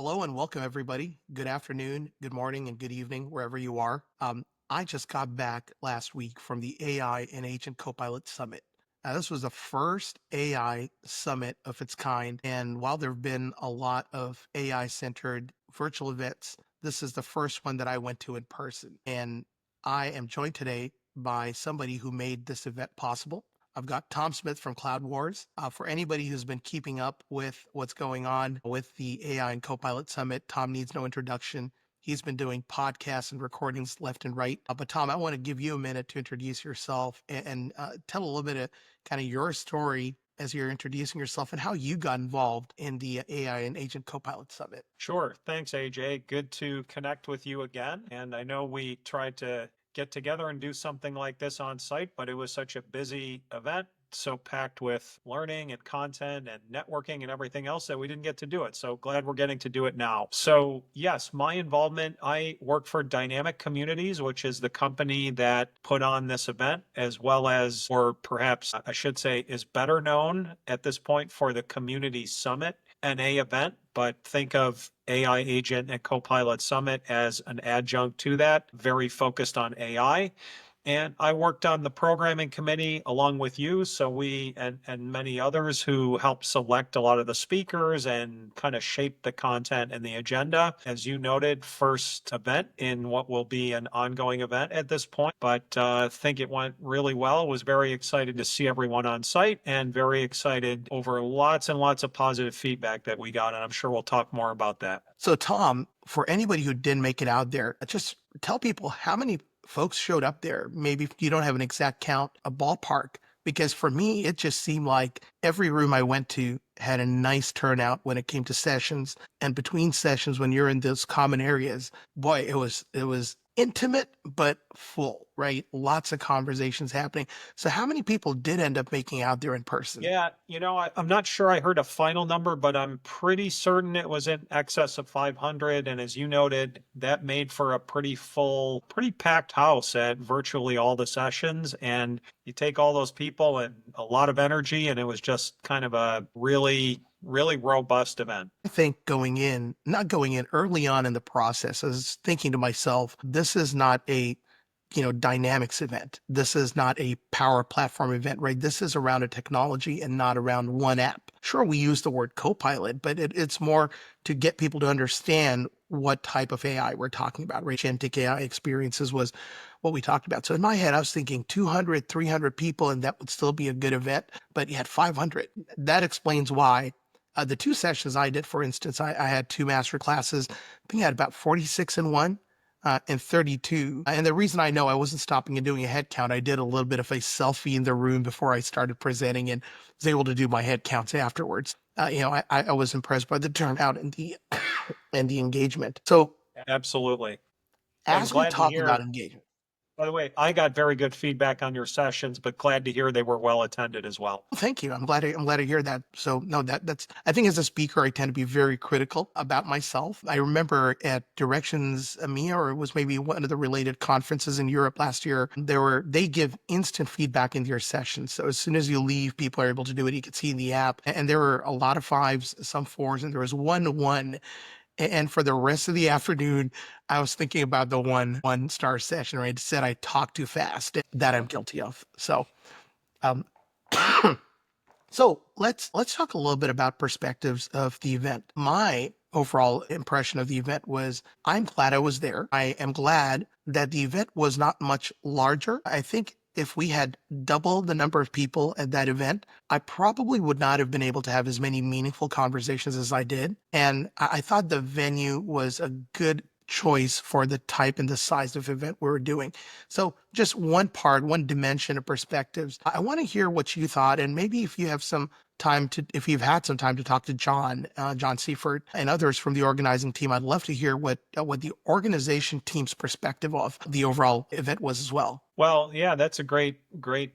Hello and welcome, everybody. Good afternoon, good morning, and good evening, wherever you are. I just got back last week from the AI and Agent Copilot Summit. This was the first AI summit of its kind. And while there have been a lot of AI centered virtual events, this is the first one that I went to in person. And I am joined today by somebody who made this event possible. I've got Tom Smith from Cloud Wars. For anybody who's been keeping up with what's going on with the AI and Copilot Summit, Tom needs no introduction. He's been doing podcasts and recordings left and right. But Tom, I want to give you a minute to introduce yourself and tell a little bit of kind of your story as you're introducing yourself and how you got involved in the AI and Agent Copilot Summit. Sure. Thanks, AJ. Good to connect with you again. And I know we tried to get together and do something like this on site, but it was such a busy event, so packed with learning and content and networking and everything else that we didn't get to do it. So glad we're getting to do it now. So yes, my involvement, I work for Dynamic Communities, which is the company that put on this event, as well as, or perhaps I should say, is better known at this point for the Community Summit, NA event, but think of AI Agent and Copilot Summit as an adjunct to that, very focused on AI. And I worked on the programming committee along with you. So we and many others who helped select a lot of the speakers and kind of shape the content and the agenda. As you noted, first event in what will be an ongoing event at this point, but I think it went really well. Was very excited to see everyone on site and very excited over lots and lots of positive feedback that we got. And I'm sure we'll talk more about that. So, Tom, for anybody who didn't make it out there, just tell people how many folks showed up there. Maybe if you don't have an exact count, a ballpark, because for me, it just seemed like every room I went to had a nice turnout when it came to sessions. And between sessions, when you're in those common areas, boy, it was intimate but full, right? Lots of conversations happening. So how many people did end up making out there in person? Yeah, I'm not sure I heard a final number, but I'm pretty certain it was in excess of 500. And as you noted, that made for a pretty full, pretty packed house at virtually all the sessions. And you take all those people and a lot of energy, and it was just kind of a really, really robust event. I think not going in early on in the process, I was thinking to myself, this is not a dynamics event. This is not a power platform event, right? This is around a technology and not around one app. Sure, we use the word Copilot, but it's more to get people to understand what type of AI we're talking about, right? Agentic AI experiences was what we talked about. So in my head, I was thinking 200, 300 people, and that would still be a good event, but you had 500. That explains why. The two sessions I did, for instance, I had two master classes. I think I had about 46 in one and 32. And the reason I know I wasn't stopping and doing a head count, I did a little bit of a selfie in the room before I started presenting and was able to do my head counts afterwards. I was impressed by the turnout and the and the engagement. So Absolutely. And as we glad to talk about hear. engagement, By the way, I got very good feedback on your sessions, but glad to hear they were well attended as well. thank you. I'm glad to hear that. So no, that's I think as a speaker, I tend to be very critical about myself. I remember at Directions EMEA, or it was maybe one of the related conferences in Europe last year, they give instant feedback in your sessions. So as soon as you leave, people are able to do it. You can see in the app. And there were a lot of fives, some fours, and there was one. And for the rest of the afternoon, I was thinking about the one star session, right? It said I talk too fast. That I'm guilty of. So um so let's talk a little bit about perspectives of the event. My overall impression of the event was I'm glad I was there. I am glad that the event was not much larger. I think if we had double the number of people at that event, I probably would not have been able to have as many meaningful conversations as I did. And I thought the venue was a good choice for the type and the size of event we were doing. So just one dimension of perspectives. I want to hear what you thought, and maybe if you have some if you've had some time to talk to John Seifert and others from the organizing team, I'd love to hear what the organization team's perspective of the overall event was as well. Well, yeah, that's a great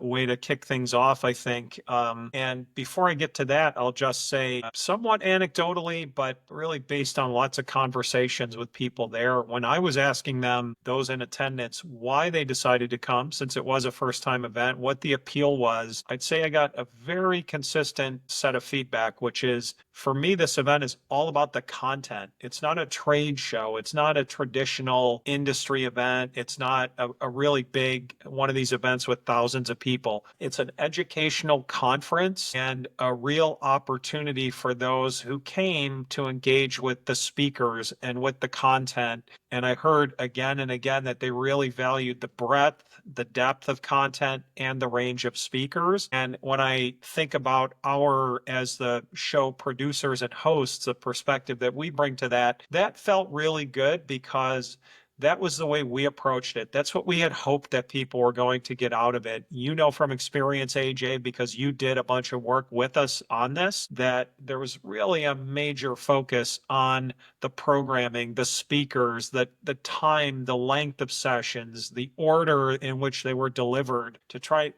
way to kick things off, I think. And before I get to that, I'll just say, somewhat anecdotally, but really based on lots of conversations with people there, when I was asking them, those in attendance, why they decided to come, since it was a first time event, what the appeal was, I'd say I got a very consistent set of feedback, which is, for me, this event is all about the content. It's not a trade show. It's not a traditional industry event. It's not a really big one of these events with thousands of people. It's an educational conference and a real opportunity for those who came to engage with the speakers and with the content. And I heard again and again that they really valued the breadth, the depth of content, and the range of speakers. And when I think about as the show producers and hosts, the perspective that we bring to that, that felt really good because that was the way we approached it. That's what we had hoped that people were going to get out of it. You know from experience, AJ, because you did a bunch of work with us on this, that there was really a major focus on the programming, the speakers, the time, the length of sessions, the order in which they were delivered to try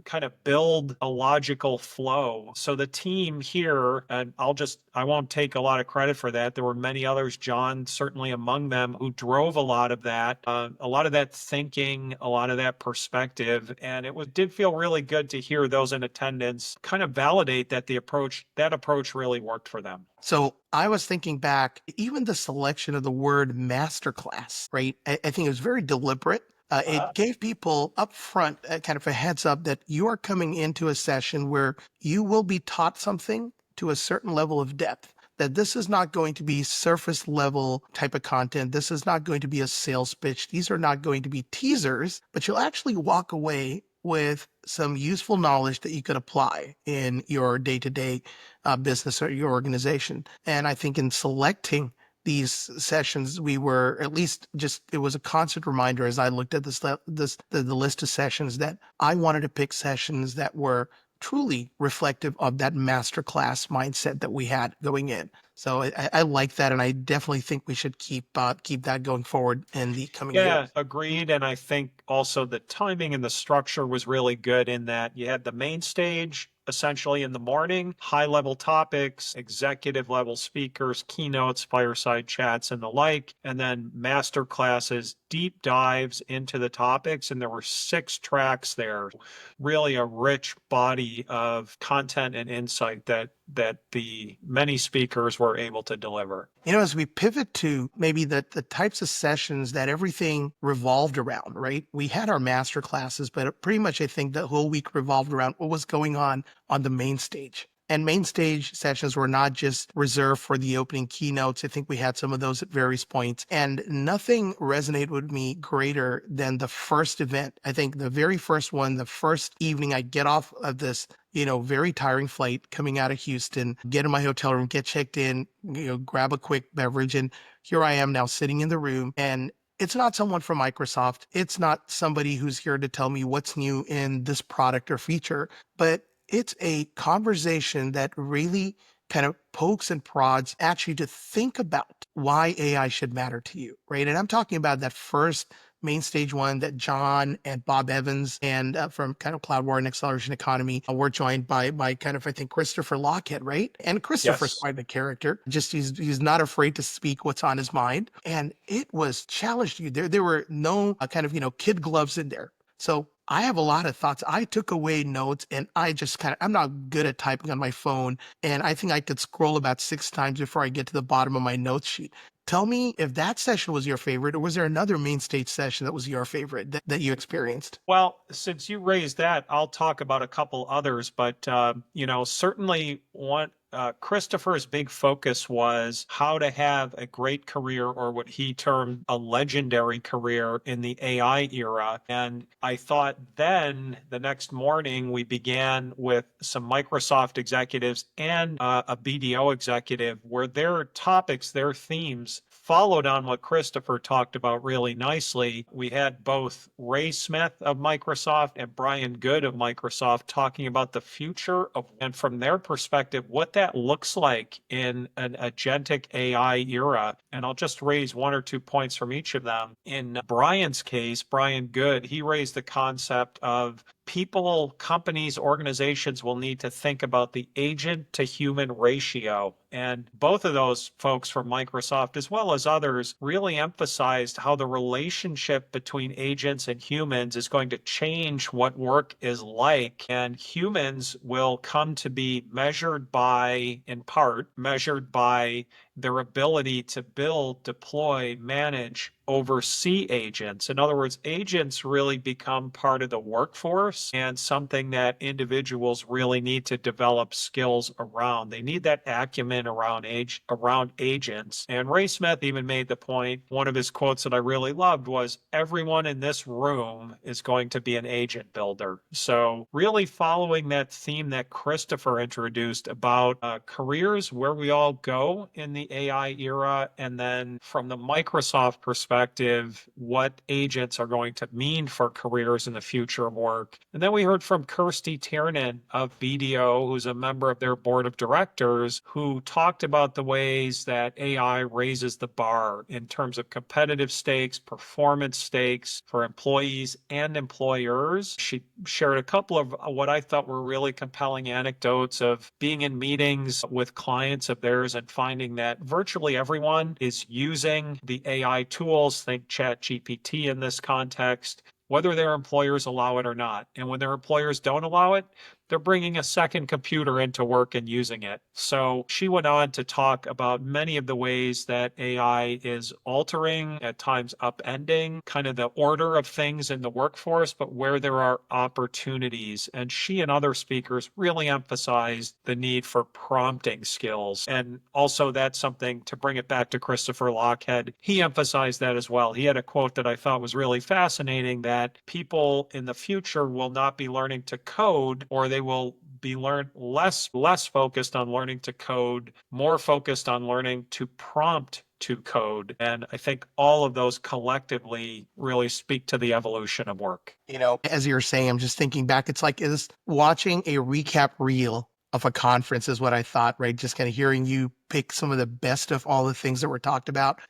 kind of build a logical flow. So the team here, and I won't take a lot of credit for that. There were many others, John certainly among them, who drove a lot of that, thinking, a lot of that perspective. And did feel really good to hear those in attendance kind of validate that that approach really worked for them. So I was thinking back, even the selection of the word masterclass, right? I think it was very deliberate. It gave people up front kind of a heads up that you are coming into a session where you will be taught something to a certain level of depth. That this is not going to be surface level type of content. This is not going to be a sales pitch. These are not going to be teasers, but you'll actually walk away with some useful knowledge that you could apply in your day-to-day business or your organization. And I think in selecting these sessions, we were at least it was a constant reminder as I looked at the list of sessions that I wanted to pick sessions that were truly reflective of that masterclass mindset that we had going in. So I like that, and I definitely think we should keep that going forward in the coming Yeah, years. agreed. And I think also the timing and the structure was really good in that you had the main stage essentially in the morning, high level topics, executive level speakers, keynotes, fireside chats, and the like, and then master classes, deep dives into the topics. And there were 6 tracks there, really a rich body of content and insight that the many speakers were able to deliver. As we pivot to maybe the types of sessions that everything revolved around, right? We had our master classes, but pretty much I think the whole week revolved around what was going on the main stage. And main stage sessions were not just reserved for the opening keynotes. I think we had some of those at various points. And nothing resonated with me greater than the first event. I think the very first one, the first evening I get off of this very tiring flight coming out of Houston, get in my hotel room, get checked in, grab a quick beverage. And here I am now sitting in the room, and it's not someone from Microsoft. It's not somebody who's here to tell me what's new in this product or feature, but it's a conversation that really kind of pokes and prods at you to think about why AI should matter to you, right? And I'm talking about that first main stage one that John and Bob Evans and from kind of Cloud War and Acceleration Economy were joined by kind of, I think, Christopher Lockhead, right? And Christopher's Yes. quite the character. Just he's not afraid to speak what's on his mind. And it was challenged you. There were no kind of, kid gloves in there. So I have a lot of thoughts. I took away notes, and I'm not good at typing on my phone. And I think I could scroll about 6 times before I get to the bottom of my notes sheet. Tell me if that session was your favorite, or was there another main stage session that was your favorite that you experienced? Well, since you raised that, I'll talk about a couple others, but certainly one Christopher's big focus was how to have a great career, or what he termed a legendary career in the AI era. And I thought then the next morning we began with some Microsoft executives and a BDO executive where their topics, their themes is followed on what Christopher talked about really nicely. We had both Ray Smith of Microsoft and Brian Good of Microsoft talking about the future of, and from their perspective, what that looks like in an agentic AI era. And I'll just raise one or 2 points from each of them. In Brian's case, Brian Good, he raised the concept of people, companies, organizations will need to think about the agent to human ratio. And both of those folks from Microsoft, as well as others, really emphasized how the relationship between agents and humans is going to change what work is like. And humans will come to be measured by, in part, measured by their ability to build, deploy, manage, oversee agents. In other words, agents really become part of the workforce and something that individuals really need to develop skills around. They need that acumen around agents. And Ray Smith even made the point, one of his quotes that I really loved was, everyone in this room is going to be an agent builder. So really following that theme that Christopher introduced about careers, where we all go in the AI era, and then from the Microsoft perspective, what agents are going to mean for careers in the future of work. And then we heard from Kirsty Tiernan of BDO, who's a member of their board of directors, who talked about the ways that AI raises the bar in terms of competitive stakes, performance stakes for employees and employers. She shared a couple of what I thought were really compelling anecdotes of being in meetings with clients of theirs and finding that virtually everyone is using the AI tools, think ChatGPT in this context, whether their employers allow it or not. And when their employers don't allow it, they're bringing a second computer into work and using it. So she went on to talk about many of the ways that AI is altering, at times upending, kind of the order of things in the workforce, but where there are opportunities. And she and other speakers really emphasized the need for prompting skills. And also that's something, to bring it back to Christopher Lochhead, he emphasized that as well. He had a quote that I thought was really fascinating, that people in the future will not be learning to code, or they will be less focused on learning to code, more focused on learning to prompt to code. And I think all of those collectively really speak to the evolution of work. As you're saying, I'm just thinking back, it's like is watching a recap reel of a conference is what I thought, right? Just kind of hearing you pick some of the best of all the things that were talked about.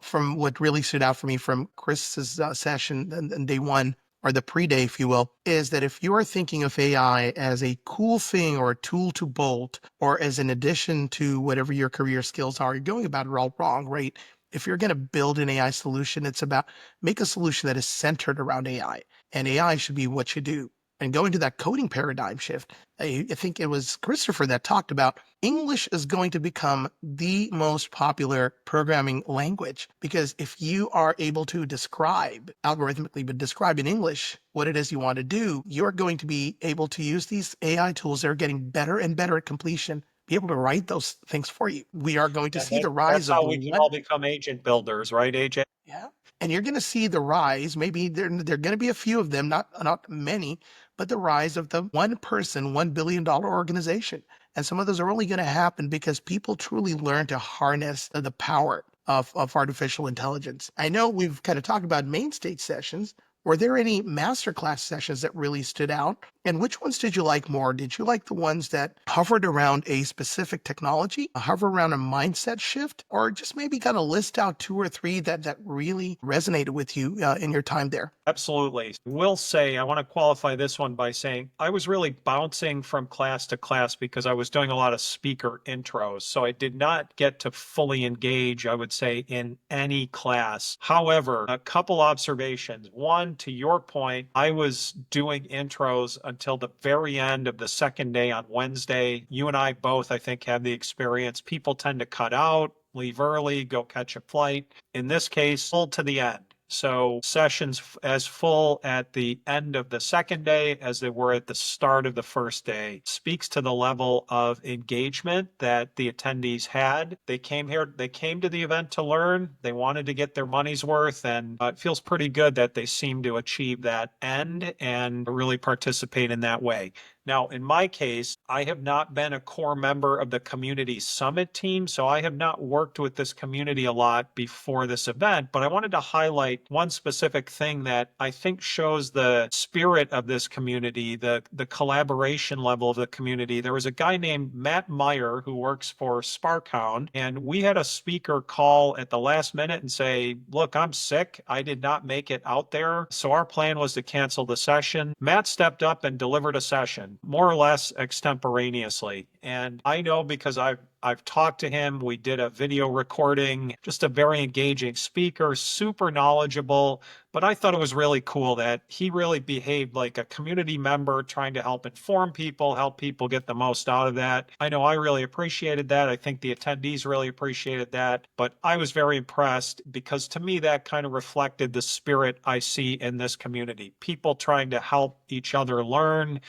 From what really stood out for me from Chris's session and day one, or the pre-day, if you will, is that if you are thinking of AI as a cool thing or a tool to bolt, or as an addition to whatever your career skills are, you're going about it all wrong, right? If you're going to build an AI solution, it's about make a solution that is centered around AI, and AI should be what you do. And going to that coding paradigm shift, I think it was Christopher that talked about English is going to become the most popular programming language, because if you are able to describe algorithmically, but describe in English what it is you want to do, you're going to be able to use these AI tools that are getting better and better at completion, be able to write those things for you. We are going to see the rise That's of how the we can one. all become agent builders, right, AJ? Yeah. And you're going to see the rise, maybe there are going to be a few of them, not many, but the rise of the one person, $1 billion organization. And some of those are only going to happen because people truly learn to harness the power of artificial intelligence. I know we've kind of talked about Mainstage sessions. Were there any masterclass sessions that really stood out? And which ones did you like more? Did you like the ones that hovered around a specific technology, hover around a mindset shift, or just maybe kind of list out two or three that really resonated with you in your time there? Absolutely. Will say, I want to qualify this one by saying I was really bouncing from class to class because I was doing a lot of speaker intros. So I did not get to fully engage, I would say, in any class. However, a couple observations. One, to your point, I was doing intros until the very end of the second day on Wednesday. You and I both, I think, have the experience. People tend to cut out, leave early, go catch a flight. In this case, full to the end. So sessions as full at the end of the second day as they were at the start of the first day speaks to the level of engagement that the attendees had. They came to the event to learn. They wanted to get their money's worth, and it feels pretty good that they seem to achieve that end and really participate in that way. Now, in my case, I have not been a core member of the community summit team, so I have not worked with this community a lot before this event, but I wanted to highlight one specific thing that I think shows the spirit of this community, the collaboration level of the community. There was a guy named Matt Meyer who works for Sparkhound, and we had a speaker call at the last minute and say, look, I'm sick. I did not make it out there. So our plan was to cancel the session. Matt stepped up and delivered a session, more or less extemporaneously. And I know because I've talked to him. We did a video recording, just a very engaging speaker, super knowledgeable. But I thought it was really cool that he really behaved like a community member, trying to help inform people, help people get the most out of that. I know I really appreciated that. I think the attendees really appreciated that. But I was very impressed because to me, that kind of reflected the spirit I see in this community. People trying to help each other learn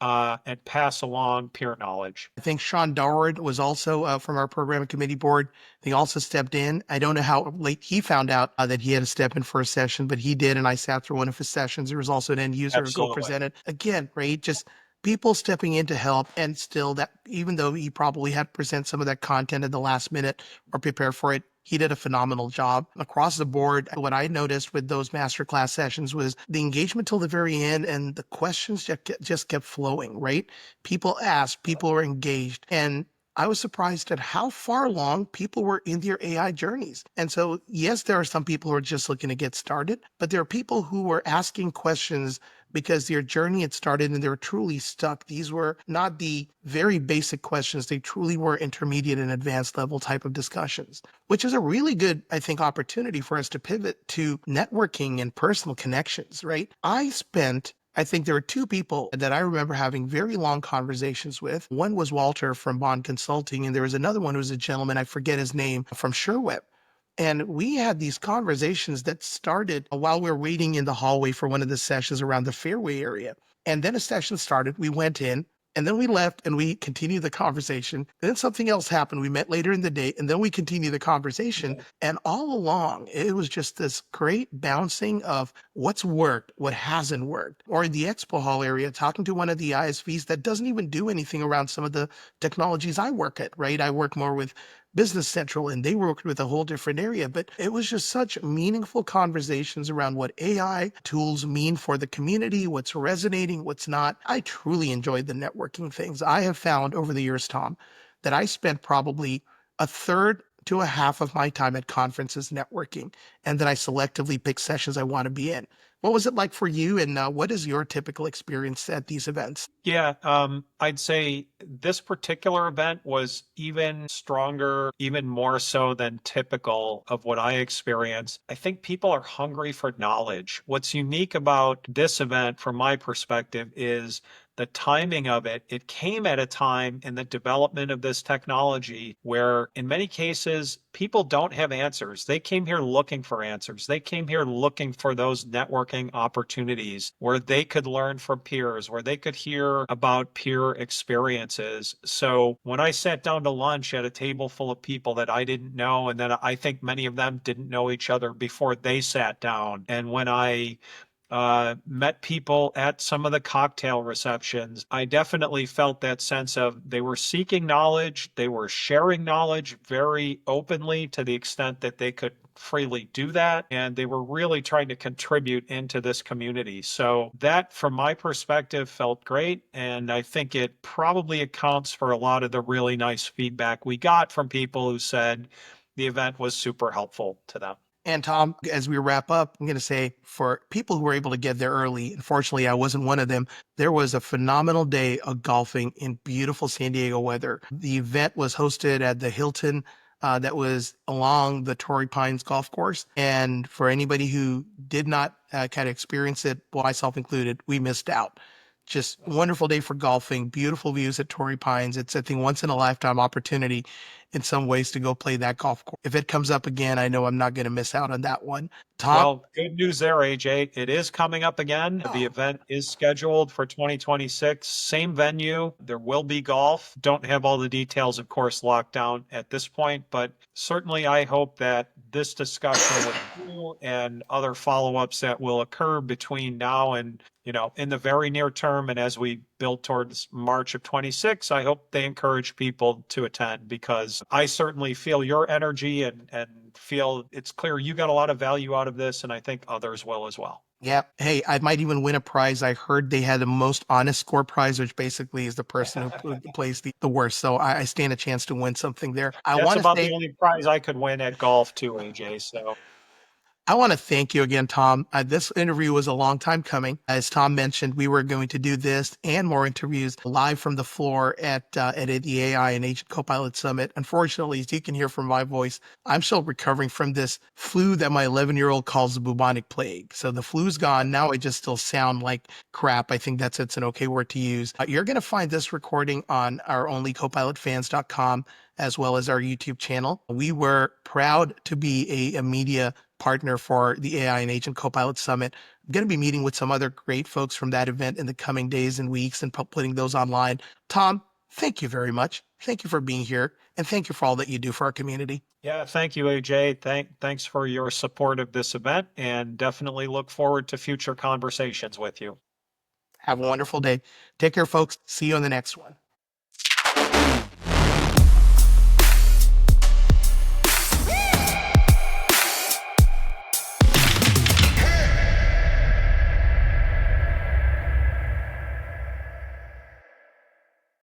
and pass along peer knowledge. I think Sean Darward was also from our program committee board. He also stepped in. I don't know how late he found out that he had to step in for a session, but he did, and I sat through one of his sessions. There was also an end user who Absolutely. co-presented. Again, right? Just people stepping in to help, and still that, even though he probably had to present some of that content at the last minute or prepare for it, he did a phenomenal job across the board. What I noticed with those masterclass sessions was the engagement till the very end, and the questions just kept flowing, right? People asked, people were engaged, and I was surprised at how far along people were in their AI journeys. And so, yes, there are some people who are just looking to get started, but there are people who were asking questions because their journey had started and they were truly stuck. These were not the very basic questions. They truly were intermediate and advanced level type of discussions, which is a really good, I think, opportunity for us to pivot to networking and personal connections, right? I think there were two people that I remember having very long conversations with. One was Walter from Bond Consulting, and there was another one who was a gentleman, I forget his name, from SureWeb. And we had these conversations that started while we were waiting in the hallway for one of the sessions around the Fairway area. And then a session started. We went in, and then we left and we continued the conversation. Then something else happened. We met later in the day, and then we continued the conversation. And all along, it was just this great bouncing of what's worked, what hasn't worked. Or in the expo hall area, talking to one of the ISVs that doesn't even do anything around some of the technologies I work at, right? I work more with Business Central, and they worked with a whole different area. But it was just such meaningful conversations around what AI tools mean for the community, what's resonating, what's not. I truly enjoyed the networking things. I have found over the years, Tom, that I spent probably a third to a half of my time at conferences networking, and then I selectively pick sessions I want to be in. What was it like for you, and what is your typical experience at these events? Yeah, I'd say this particular event was even stronger, even more so than typical of what I experienced. I think people are hungry for knowledge. What's unique about this event, from my perspective, is the timing of it. It came at a time in the development of this technology where, in many cases, people don't have answers. They came here looking for answers. They came here looking for those networking opportunities where they could learn from peers, where they could hear about peer experiences. So when I sat down to lunch at a table full of people that I didn't know, and then I think many of them didn't know each other before they sat down, and when I met people at some of the cocktail receptions, I definitely felt that sense of they were seeking knowledge, they were sharing knowledge very openly to the extent that they could freely do that, and they were really trying to contribute into this community. So that, from my perspective, felt great, and I think it probably accounts for a lot of the really nice feedback we got from people who said the event was super helpful to them. And Tom, as we wrap up, I'm going to say for people who were able to get there early, unfortunately, I wasn't one of them. There was a phenomenal day of golfing in beautiful San Diego weather. The event was hosted at the Hilton that was along the Torrey Pines golf course. And for anybody who did not kind of experience it, well, myself included, we missed out. Just wonderful day for golfing, beautiful views at Torrey Pines. It's, I think, once in a lifetime opportunity in some ways to go play that golf course. If it comes up again, I know I'm not going to miss out on that one. Tom? Well, good news there, AJ. It is coming up again. The Oh, event is scheduled for 2026. Same venue. There will be golf. Don't have all the details, of course, locked down at this point, but certainly I hope that this discussion with you and other follow-ups that will occur between now and in the very near term, and as we build towards March of 26, I hope they encourage people to attend, because I certainly feel your energy and feel it's clear you got a lot of value out of this, and I think others will as well. Yeah. Hey, I might even win a prize. I heard they had the most honest score prize, which basically is the person who plays the worst. So I stand a chance to win something there. That's about the only prize I could win at golf too, AJ. So I want to thank you again, Tom. This interview was a long time coming. As Tom mentioned, we were going to do this and more interviews live from the floor at the AI and Agent Copilot Summit. Unfortunately, as you can hear from my voice, I'm still recovering from this flu that my 11-year-old calls the bubonic plague. So the flu's gone. Now I just still sound like crap. I think it's an okay word to use. You're going to find this recording on our onlycopilotfans.com as well as our YouTube channel. We were proud to be a media partner for the AI and Agent Copilot Summit. I'm going to be meeting with some other great folks from that event in the coming days and weeks and putting those online. Tom, thank you very much. Thank you for being here, and thank you for all that you do for our community. yeah, thank you, AJ. Thanks for your support of this event, and definitely look forward to future conversations with you. Have a wonderful day. Take care, folks. See you on the next one.